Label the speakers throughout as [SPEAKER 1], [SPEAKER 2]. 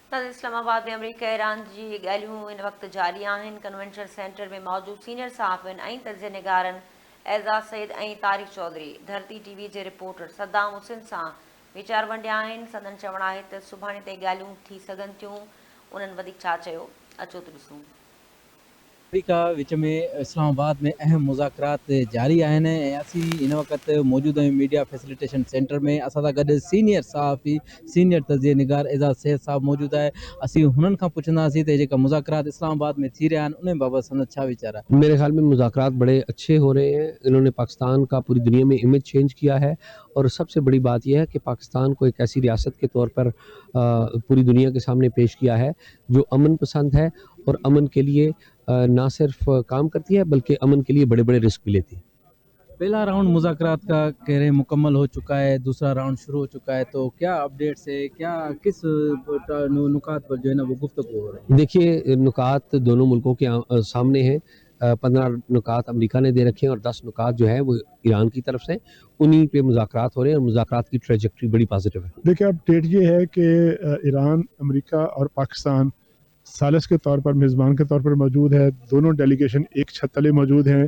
[SPEAKER 1] इस्लामाबाद में अमरीका ईरान जी ॻाल्हियूं इन वक़्तु जारी आहिनि। कन्वेंशन सेंटर में मौजूदु सीनियर सहाफ़ियुनि ऐं तजिया निगारनि एज़ाज़ सईद ऐं तारिक चौधरी धरती टीवी जे रिपोर्टर सद्दाम हुसैन सां वीचार वंडिया आहिनि। संदन चवणु आहे त सुभाणे ताईं ॻाल्हियूं थी सघनि थियूं। उन्हनि वधीक छा चयो, अचो त ॾिसूं।
[SPEAKER 2] अमेरिका विच में इस्लामाबाद में अहम मुज़ाकरात जारी आहिनि ऐं असीं हिन वक़्तु मौजूदु आहियूं मीडिया फैसिलिटेशन सेंटर में। असां सां गॾु सीनियर सहाफ़ी सीनियर तजिया निगार एज़ाज़ सैद साहब मौजूदु आहे। असीं हुननि खां पुछंदासीं त जेका मुज़ाकरात इस्लामाबाद में थी रहिया आहिनि उन बाबति संदसि छा वीचार आहे।
[SPEAKER 3] मेरे ख्याल में मुज़ाकरात बड़े अच्छे हो रहे हैं। इन्होंने पाकिस्तान का पूरी दुनिया में इमेज चेंज किया है और सबसे बड़ी बात यह है कि पाकिस्तान को एक ऐसी रियासत के तौर पर पूरी दुनिया के सामने पेश किया है जो अमन पसंद है और अमन के लिए ना सिर्फ काम करती है बल्कि अमन के लिए बड़े बड़े रिस्क भी लेती है।
[SPEAKER 2] पहला राउंड मुज़ाकरात का कह रहे हैं मुकम्मल हो चुका है, दूसरा राउंड शुरू हो चुका है, तो क्या अपडेट्स है, क्या किस नुकात पर जो है ना वो गुफ्तगू हो रही है?
[SPEAKER 3] देखिए, नुकात दोनों मुल्कों के सामने हैं। 15 नुकात अमेरिका ने दे रखे हैं और 10 नुकात जो है वो ईरान की तरफ से, उन्हीं पे मुज़ाकरात हो रहे हैं और मुज़ाकरात की ट्रेजेक्टरी बड़ी पॉजिटिव है।
[SPEAKER 4] देखिए, अपडेट ये है कि ईरान, अमेरिका और पाकिस्तान सालिस के तौर पर, मेज़बान के तौर पर मौजूद है। दोनों डेलीगेशन एक छत तले मौजूद हैं।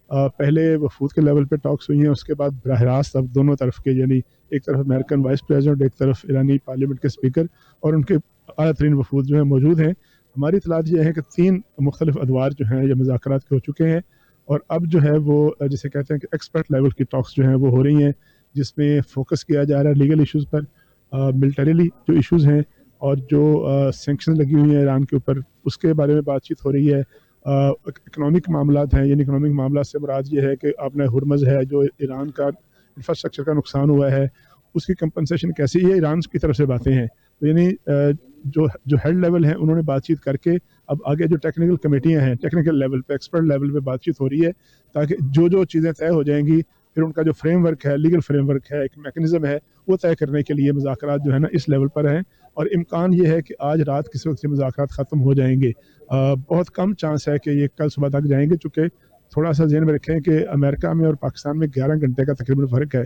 [SPEAKER 4] पहले वफूद के लेवल पे टॉक्स हुई हैं, उसके बाद बराह रास्त अब दोनों तरफ के, यानी एक तरफ अमेरिकन वाइस प्रेसिडेंट, एक तरफ ईरानी पार्लियामेंट के स्पीकर और उनके आला तरीन वफूद जो है मौजूद हैं। हमारी इतलात ये है कि 3 मुख्तलिफ अदवार जो हैं ये मुज़ाकरात के हो चुके हैं और अब जो है वो जिसे कहते हैं कि एक्सपर्ट लेवल की टॉक्स जो हैं वो हो रही हैं, जिसमें फोकस किया जा रहा है लीगल इशूज़ पर, मिलिटरीली जो इशूज़ हैं और जो सैंक्शन लगी हुई हैं ईरान के ऊपर, उसके बारे में बातचीत हो रही है। इकनॉमिक मामलात हैं, यानी इकनॉमिक मामला से मुराद ये है कि आपने हुर्मज़ है जो ईरान का इंफ्रास्ट्रक्चर का नुकसान हुआ है, उसकी कंपनसेशन कैसी है, ईरान की तरफ से बातें हैं। तो यानी जो हेड लेवल हैं उन्होंने बातचीत करके अब आगे जो टेक्निकल कमेटियाँ हैं, टेक्निकल लेवल पे, एक्सपर्ट लेवल पे बातचीत हो रही है, ताकि जो चीज़ें तय हो जाएंगी फिर उनका जो फ्रेमवर्क है, लीगल फ्रेमवर्क है, एक मैकेनिज़्म है, वो तय करने के लिए मुज़ाकरात जो है ना इस लेवल पर हैं और इम्कान ये है कि आज रात किसी वक्त ये मुज़ाकरात ख़त्म हो जाएंगे। बहुत कम चांस है कि ये कल सुबह तक जाएंगे, चूँकि थोड़ा सा ज़हन में रखें कि अमेरिका में और पाकिस्तान में 11 घंटे का तकरीबन फ़र्क है।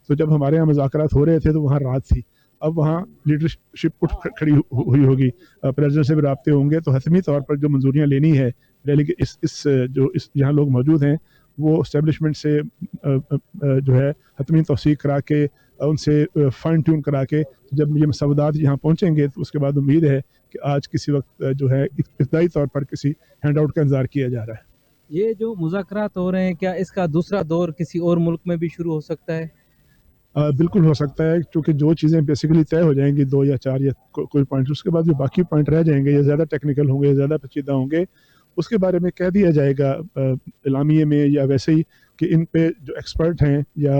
[SPEAKER 4] तो जब हमारे यहाँ मुज़ाकरात हो रहे थे तो वहाँ रात थी, अब वहाँ लीडरशिप उठ खड़ी हुई होगी, प्रेसिडेंट से भी राब्ते होंगे, तो हतमी तौर पर जो मंजूरियाँ लेनी है इस यहाँ लोग मौजूद हैं वो इस्टेब्लिशमेंट से जो है हतमी तौसीक करा के, उनसे फाइन ट्यून करा के, जब ये मसवदात यहाँ पहुँचेंगे तो उसके बाद उम्मीद है कि आज किसी वक्त जो है इब्तदाई तौर पर किसी हैंड आउट का इंतज़ार किया जा रहा है।
[SPEAKER 2] ये जो मुज़ाकरात हो रहे हैं, क्या इसका दूसरा दौर किसी और मुल्क में भी शुरू हो सकता है?
[SPEAKER 4] बिल्कुल हो सकता है, क्योंकि जो चीज़ें बेसिकली तय हो जाएंगी 2 या 4 या कोई पॉइंट, उसके बाद जो बाकी पॉइंट रह जाएंगे ये ज़्यादा टेक्निकल होंगे, ये ज़्यादा पेचीदा होंगे, उसके बारे में कह दिया जाएगा एलामिये में या वैसे ही कि इन पे जो एक्सपर्ट हैं या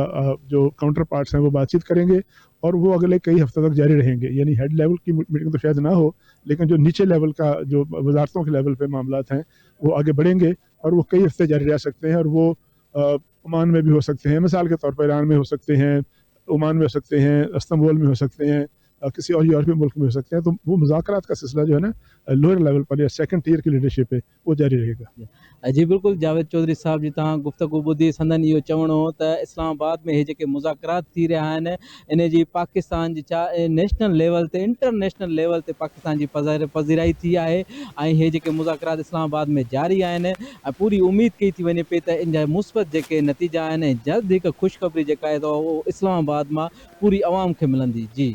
[SPEAKER 4] जो काउंटर पार्ट्स हैं वो बातचीत करेंगे और वो अगले कई हफ्तों तक जारी रहेंगे। यानी हेड लेवल की मीटिंग तो शायद ना हो, लेकिन जो नीचे लेवल का, जो वजारतों के लेवल पे मामलात हैं वो आगे बढ़ेंगे और वो कई हफ्ते जारी रह सकते हैं और वो ओमान में भी हो सकते हैं, मिसाल के तौर पर ईरान में हो सकते हैं, ओमान में हो सकते हैं, इस्तांबुल में हो सकते हैं, किसी और यूरोपीय मुल्क में हो सकते हैं। तो वो मुज़ाकरात का सिलसिला जो है ना लोअर लेवल पर या सेकंड टियर की लीडरशिप है वो जारी रहेगा।
[SPEAKER 2] जी बिल्कुल, जावेद चौधरी साहब जी तव्हां गुफ्तगू ॿुधी। संदन इहो चवणो हो त इस्लामाबाद में हे जेके मुज़ाकरात थी रहिया आहिनि इन जी पाकिस्तान जी नेशनल लेवल ते, इंटरनेशनल लेवल ते पाकिस्तान जी पज़ीराई थी आहे ऐं हे जेके मुज़ाकरात इस्लामाबाद में जारी आहिनि ऐं पूरी उमेद कई थी वञे पई त इन जा मुस्बत जेके नतीजा आहिनि ऐं जल्द हिकु ख़ुशख़बरी जेका आहे त उहो इस्लामाबाद मां पूरी आवाम खे मिलंदी। जी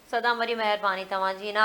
[SPEAKER 1] सदाम, वरी महिरबानी तव्हांजी।